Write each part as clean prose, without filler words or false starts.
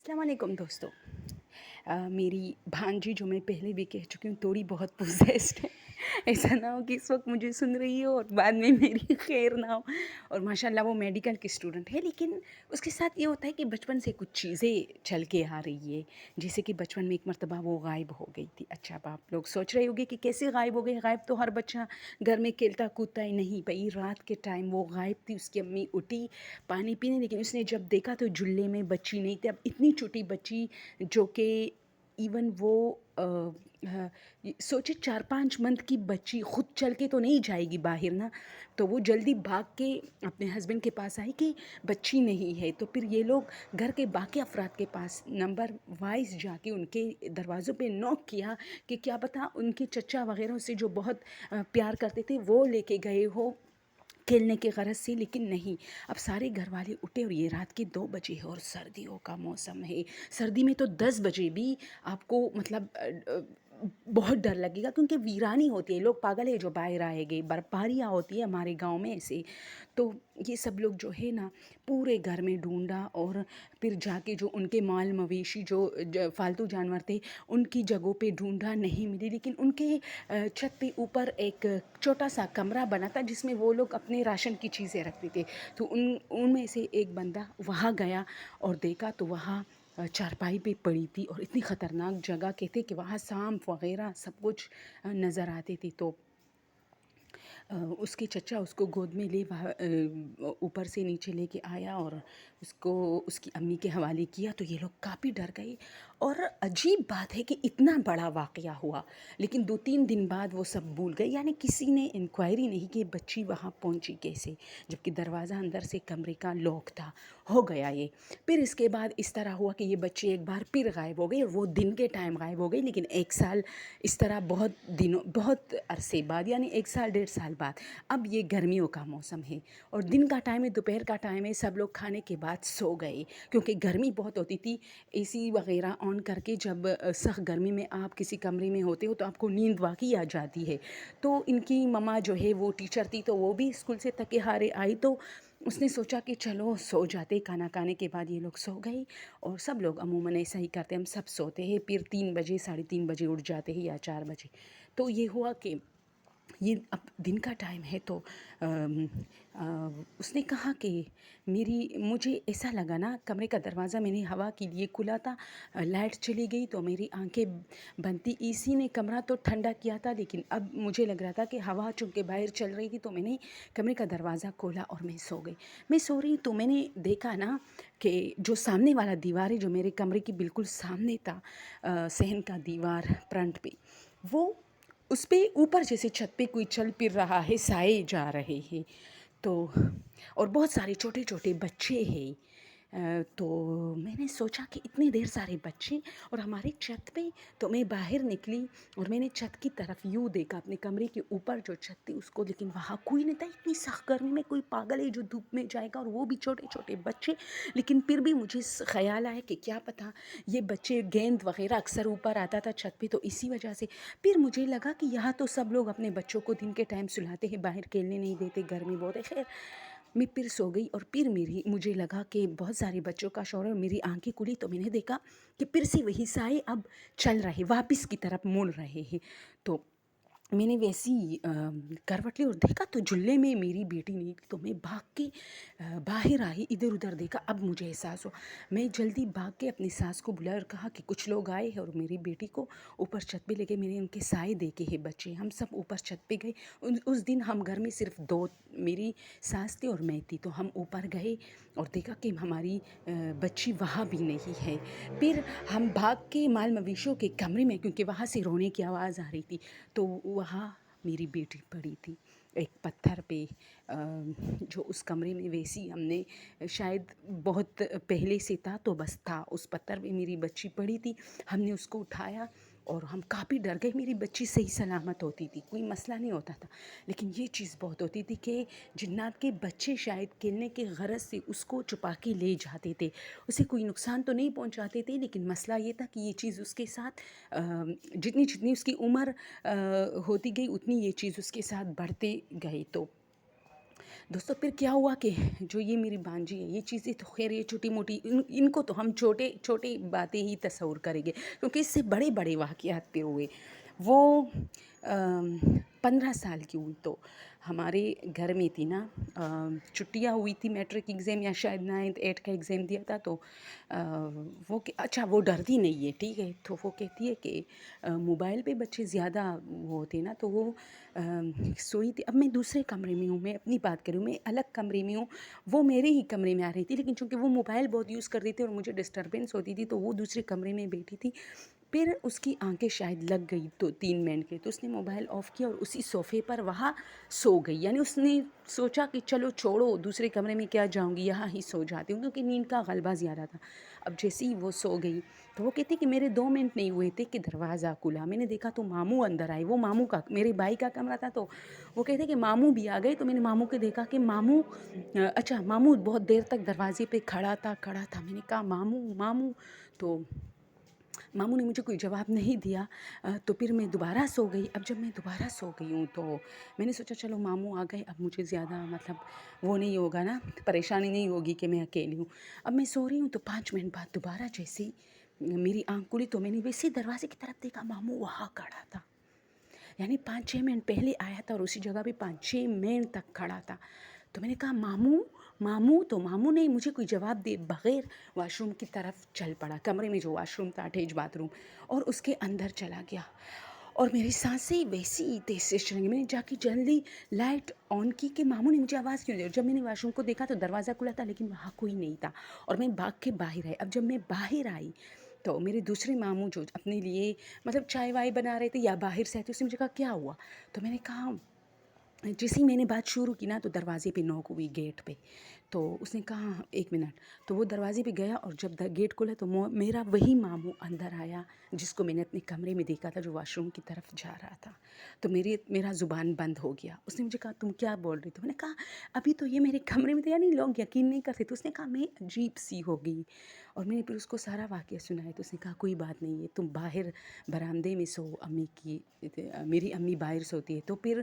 अस्सलाम वालेकुम दोस्तों। मेरी भांजी जो मैं पहले भी कह चुकी हूँ थोड़ी बहुत पोजेस्ड है। ऐसा ना हो कि इस वक्त मुझे सुन रही हो और बाद में मेरी खैर ना हो। और माशाल्लाह वो मेडिकल की स्टूडेंट है, लेकिन उसके साथ ये होता है कि बचपन से कुछ चीज़ें चल के आ रही है। जैसे कि बचपन में एक मर्तबा वो गायब हो गई थी। अच्छा, अब आप लोग सोच रहे होंगे कि कैसे गायब हो गई। गायब तो हर बच्चा घर में खेलता कूदता ही नहीं भाई। रात के टाइम वो गायब थी। उसकी अम्मी उठी पानी पीने, लेकिन उसने जब देखा तो जुल्ले में बच्ची नहीं थी। अब इतनी छोटी बच्ची जो कि इवन वो सोचे 4-5 मंथ की बच्ची खुद चल के तो नहीं जाएगी बाहर ना। तो वो जल्दी भाग के अपने हस्बैंड के पास आई कि बच्ची नहीं है। तो फिर ये लोग घर के बाकी अफराद के पास नंबर वाइज जाके उनके दरवाज़ों पे नॉक किया कि क्या पता उनके चचा वगैरह से जो बहुत प्यार करते थे वो लेके गए हो खेलने की गरज से, लेकिन नहीं। अब सारे घर वाले उठे और ये रात के 2 बजे है और सर्दियों का मौसम है। सर्दी में तो 10 बजे भी आपको मतलब बहुत डर लगेगा, क्योंकि वीरानी होती है। लोग पागल है जो बाहर आएंगे, बर्फबारियाँ होती है हमारे गांव में ऐसे। तो ये सब लोग जो है ना पूरे घर में ढूंढा, और फिर जाके जो उनके माल मवेशी जो फालतू जानवर थे उनकी जगहों पे ढूंढा, नहीं मिली। लेकिन उनके छत पे ऊपर एक छोटा सा कमरा बना था जिसमें वो लोग अपने राशन की चीज़ें रखते थे। तो उनमें से एक बंदा वहाँ गया और देखा तो वहाँ चारपाई पे पड़ी थी, और इतनी ख़तरनाक जगह कहते कि वहाँ सांप वगैरह सब कुछ नज़र आते थे। तो उसके चचा उसको गोद में ले ऊपर से नीचे लेके आया और उसको उसकी अम्मी के हवाले किया। तो ये लोग काफ़ी डर गए। और अजीब बात है कि इतना बड़ा वाक़या हुआ, लेकिन 2-3 दिन बाद वो सब भूल गए। यानी किसी ने इंक्वायरी नहीं की बच्ची वहाँ पहुँची कैसे, जबकि दरवाज़ा अंदर से कमरे का लॉक था। हो गया ये। फिर इसके बाद इस तरह हुआ कि ये बच्ची एक बार फिर गायब हो गई। वो दिन के टाइम गायब हो गई, लेकिन 1 साल इस तरह बहुत अरसे बाद, यानी 1 साल 1.5 साल बाद। अब ये गर्मियों का मौसम है और दिन का टाइम है, दोपहर का टाइम है। सब लोग खाने के बाद सो गए क्योंकि गर्मी बहुत होती थी। एसी वगैरह ऑन करके जब सख्त गर्मी में आप किसी कमरे में होते हो तो आपको नींद वाकई आ जाती है। तो इनकी मम्मा जो है वो टीचर थी, तो वो भी स्कूल से थके हारे आई। तो उसने सोचा कि चलो सो जाते। खाना खाने के बाद ये लोग सो गए, और सब लोग अमूमन ऐसा ही करते हैं, हम सब सोते हैं फिर 3 बजे 3:30 बजे उठ जाते हैं या 4 बजे। तो ये हुआ कि ये अब दिन का टाइम है। तो उसने कहा कि मुझे ऐसा लगा ना, कमरे का दरवाज़ा मैंने हवा के लिए खुला था, लाइट चली गई तो मेरी आंखें बंद थी। इसी ने कमरा तो ठंडा किया था, लेकिन अब मुझे लग रहा था कि हवा चूँकि बाहर चल रही थी तो मैंने कमरे का दरवाज़ा खोला और मैं सो गई। मैं सो रही तो मैंने देखा ना कि जो सामने वाला दीवार है जो मेरे कमरे की बिल्कुल सामने था, सहन का दीवार फ्रंट पे, वो उस पे ऊपर जैसे छत पे कोई चल फिर रहा है, साए जा रहे हैं। तो और बहुत सारे छोटे छोटे बच्चे हैं। तो मैंने सोचा कि इतने ढेर सारे बच्चे और हमारे छत पे। तो मैं बाहर निकली और मैंने छत की तरफ यूँ देखा, अपने कमरे के ऊपर जो छत थी उसको, लेकिन वहाँ कोई नहीं था। इतनी सख्त गर्मी में कोई पागल है जो धूप में जाएगा, और वो भी छोटे छोटे बच्चे। लेकिन फिर भी मुझे ख़याल आया कि क्या पता ये बच्चे, गेंद वगैरह अक्सर ऊपर आता था छत पे, तो इसी वजह से। फिर मुझे लगा कि यहाँ तो सब लोग अपने बच्चों को दिन के टाइम सुलाते हैं, बाहर खेलने नहीं देते, गर्मी बहुत है। खैर मैं फिर सो गई, और फिर मुझे लगा कि बहुत सारे बच्चों का शोर है, और मेरी आंखें खुली तो मैंने देखा कि फिर से वही साए अब चल रहे, वापस की तरफ मुड़ रहे हैं। तो मैंने वैसी करवट ली और देखा तो जुल्ले में मेरी बेटी नहीं थी। तो मैं भाग के बाहर आई, इधर उधर देखा। अब मुझे एहसास हुआ, मैं जल्दी भाग के अपनी सास को बुलाया और कहा कि कुछ लोग आए हैं और मेरी बेटी को ऊपर छत पे ले गए। मैंने उनके साए देखे हैं बच्चे। हम सब ऊपर छत पे गए। उस दिन हम घर में सिर्फ दो, मेरी सास थी और मैं थी। तो हम ऊपर गए और देखा कि हमारी बच्ची वहाँ भी नहीं है। फिर हम भाग के माल मवेशियों के कमरे में, क्योंकि वहाँ से रोने की आवाज़ आ रही थी, तो वहाँ मेरी बेटी पड़ी थी एक पत्थर पे। जो उस कमरे में वैसी हमने शायद बहुत पहले से था तो बस था, उस पत्थर पे मेरी बच्ची पड़ी थी। हमने उसको उठाया और हम काफ़ी डर गए। मेरी बच्ची सही सलामत होती थी, कोई मसला नहीं होता था। लेकिन ये चीज़ बहुत होती थी कि जिन्नात के बच्चे शायद खेलने के गरज से उसको छुपा के ले जाते थे। उसे कोई नुकसान तो नहीं पहुंचाते थे, लेकिन मसला ये था कि ये चीज़ उसके साथ जितनी जितनी उसकी उम्र होती गई उतनी ये चीज़ उसके साथ बढ़ते गए। तो دوستو پھر کیا ہوا کہ جو یہ میری بانجی ہے، یہ چیزیں تو خیر یہ چھوٹی موٹی ان کو تو ہم چھوٹے چھوٹے باتیں ہی تصور کریں گے، کیونکہ اس سے بڑے بڑے واقعات پھر ہوئے۔ وہ 15 سال کی ہوئی تو ہمارے گھر میں تھی نا، چھٹیاں ہوئی تھی، میٹرک ایگزام یا شاید 9th 8th کا ایگزام دیا تھا، تو وہ اچھا وہ ڈرتی نہیں ہے، ٹھیک ہے، تو وہ کہتی ہے کہ موبائل پہ بچے زیادہ وہ ہوتے نا، تو وہ سوئی تھی۔ اب میں دوسرے کمرے میں ہوں، میں اپنی بات کروں، میں الگ کمرے میں ہوں، وہ میرے ہی کمرے میں آ رہی تھی، لیکن چونکہ وہ موبائل بہت یوز کر رہی تھی اور مجھے ڈسٹربینس ہوتی تھی، تو وہ دوسرے کمرے میں بیٹھی تھی۔ پھر اس کی آنکھیں شاید لگ گئی تو 3 منٹ کے، تو اس نے موبائل آف کیا اور اسی صوفے پر وہاں سو گئی، یعنی اس نے سوچا کہ چلو چھوڑو دوسرے کمرے میں کیا جاؤں گی، یہاں ہی سو جاتی ہوں، کیونکہ نیند کا غلبہ زیادہ تھا۔ اب جیسے ہی وہ سو گئی تو وہ کہتی کہ میرے 2 منٹ نہیں ہوئے تھے کہ دروازہ کھلا، میں نے دیکھا تو ماموں اندر آئے، وہ ماموں کا میرے بھائی کا کمرہ تھا، تو وہ کہتے کہ ماموں بھی آ گئے، تو میں نے ماموں کو دیکھا کہ ماموں اچھا ماموں بہت دیر تک دروازے پہ کھڑا تھا۔ میں نے کہا ماموں ماموں، تو ماموں نے مجھے کوئی جواب نہیں دیا، تو پھر میں دوبارہ سو گئی۔ اب جب میں دوبارہ سو گئی ہوں تو میں نے سوچا چلو ماموں آ گئے، اب مجھے زیادہ مطلب وہ نہیں ہوگا نا، پریشانی نہیں ہوگی کہ میں اکیلی ہوں۔ اب میں سو رہی ہوں تو 5 منٹ بعد دوبارہ جیسے ہی میری آنکھ کھلی تو میں نے ویسے دروازے کی طرف دیکھا، ماموں وہاں کھڑا تھا، یعنی 5-6 منٹ پہلے آیا تھا اور اسی جگہ پہ 5-6 منٹ تک کھڑا تھا۔ تو میں نے کہا ماموں ماموں، تو ماموں نے مجھے کوئی جواب دے بغیر واش روم کی طرف چل پڑا، کمرے میں جو واش روم تھا، اٹیچ باتھ روم، اور اس کے اندر چلا گیا، اور میری سانسیں ویسی ہی تیز سے چلیں، میں نے جا کے جلدی لائٹ آن کی کہ ماموں نے مجھے آواز کیوں دی، اور جب میں نے واش روم کو دیکھا تو دروازہ کھلا تھا لیکن وہاں کوئی نہیں تھا، اور میں بھاگ کے باہر آئی۔ اب جب میں باہر آئی تو میرے دوسرے ماموں جو اپنے لیے مطلب چائے وائے بنا رہے تھے یا باہر سے آئے تھے، اس نے مجھے کہا کیا ہوا، تو میں نے کہا جیسے ہی میں نے بات شروع کی نا تو دروازے پہ نوک ہوئی، گیٹ پہ، تو اس نے کہا 1 منٹ، تو وہ دروازے پہ گیا اور جب گیٹ کھولا تو میرا وہی ماموں اندر آیا جس کو میں نے اپنے کمرے میں دیکھا تھا، جو واش روم کی طرف جا رہا تھا۔ تو میرا زبان بند ہو گیا۔ اس نے مجھے کہا تم کیا بول رہی، تو میں نے کہا ابھی تو یہ میرے کمرے میں تھے، یعنی لوگ یقین نہیں کرتے، تو اس نے کہا میں عجیب سی ہو گئی، اور میں نے پھر اس کو سارا واقعہ سنایا، تو اس نے کہا کوئی بات نہیں ہے، تم باہر برآمدے میں سو، میری امی باہر سوتی ہے، تو پھر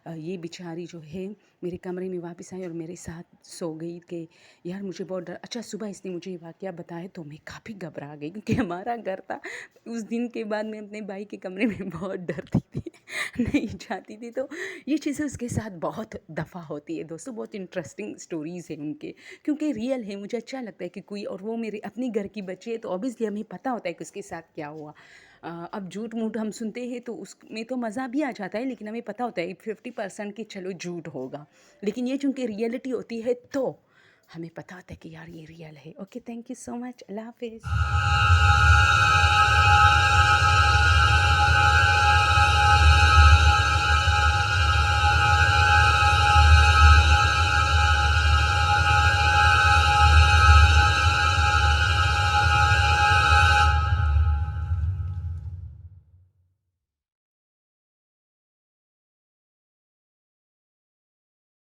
یہ بیچاری جو ہے میرے کمرے میں واپس آئی اور میرے ساتھ سو گئی کہ یار مجھے بہت ڈر۔ اچھا صبح اس نے مجھے یہ واقعہ بتایا تو میں کافی گھبرا گئی، کیونکہ ہمارا گھر تھا، اس دن کے بعد میں اپنے بھائی کے کمرے میں بہت ڈرتی تھی، نہیں جاتی تھی۔ تو یہ چیزیں اس کے ساتھ بہت دفعہ ہوتی ہے دوستو، بہت انٹرسٹنگ سٹوریز ہیں ان کے، کیونکہ ریئل ہے، مجھے اچھا لگتا ہے کہ کوئی، اور وہ میرے اپنے گھر کی بچی ہے تو اوبیسلی ہمیں پتہ ہوتا ہے کہ اس کے ساتھ کیا ہوا۔ اب جھوٹ موٹ ہم سنتے ہیں تو اس میں تو مزہ بھی آ جاتا ہے، لیکن ہمیں پتہ ہوتا ہے 50% کہ چلو جھوٹ ہوگا، لیکن یہ چونکہ ریئلٹی ہوتی ہے تو ہمیں پتہ ہوتا ہے کہ یار یہ ریئل ہے۔ اوکے، تھینک یو سو مچ، اللہ حافظ۔